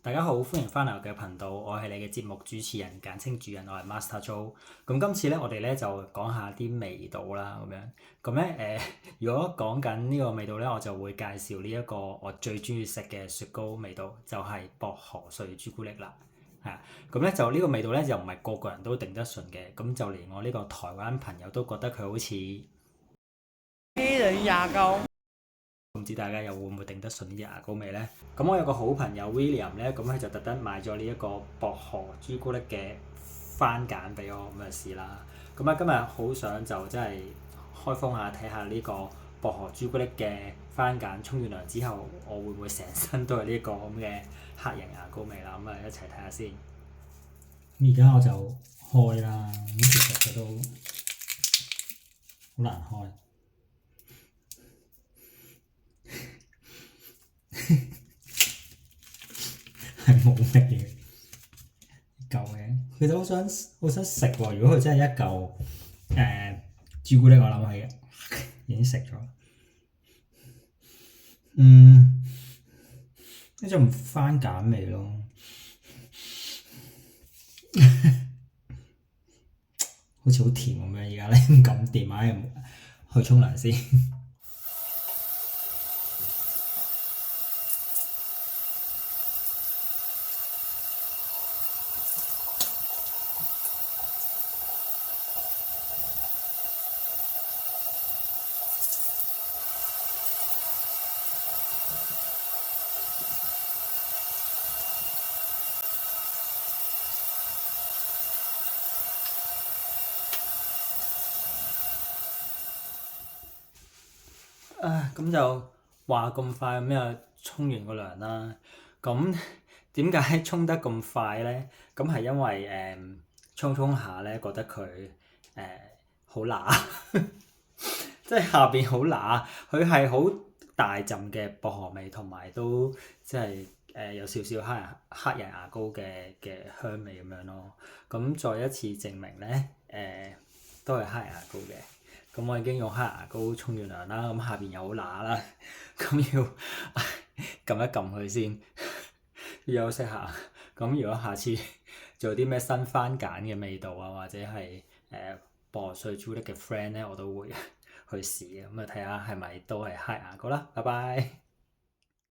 大家好，歡迎翻嚟我嘅頻道，我係你嘅節目主持人，簡稱主人，我係 Master Joe。咁今次咧，我哋咧就講下啲味道啦，咁樣。咁咧如果講緊呢個味道咧，我就會介紹呢一個我最中意食嘅雪糕味道，就係薄荷碎朱古力啦。係啊，咁咧就呢個味道咧，就唔係個個人都頂得順嘅，咁就連我呢個台灣朋友都覺得佢好似黑人牙膏。唔知大家又會唔會頂得順啲牙膏味呢？咁我有個好朋友 William 咧，咁佢就特登買咗呢一個薄荷朱古力嘅番梘俾我咁就試啦。咁啊今日好想就真係開封下睇下呢個薄荷朱古力嘅番梘沖完涼之後，我會唔會成身都係呢個咁嘅黑人牙膏味啦？咁啊一齊睇下先。咁而家我就開啦，咁其實佢都好難開。係冇味嘅，嚿嘅。其實好想食喎。如果佢真係一嚿朱古力，我諗係已經食咗。呢種番梘味咯，好似好甜咁樣。而家咧唔敢掂啊，去沖涼先。咁就話咁快咁又沖完個涼啦。咁點解沖得咁快咧？咁係因為沖下咧覺得佢好乸，即係下邊好乸，佢係好大陣嘅薄荷味，同埋都即係有少少黑人牙膏嘅香味咁樣咯。咁再一次證明咧都係黑人牙膏嘅。咁我已經用黑牙膏沖完涼啦，咁下邊又好乸啦，咁要撳一撳佢先，要休息下。咁如果下次做啲咩新番梘嘅味道啊，或者係薄荷碎朱古力嘅 friend 咧，我都會去試嘅。咁啊睇下係咪都係黑牙膏啦。拜拜。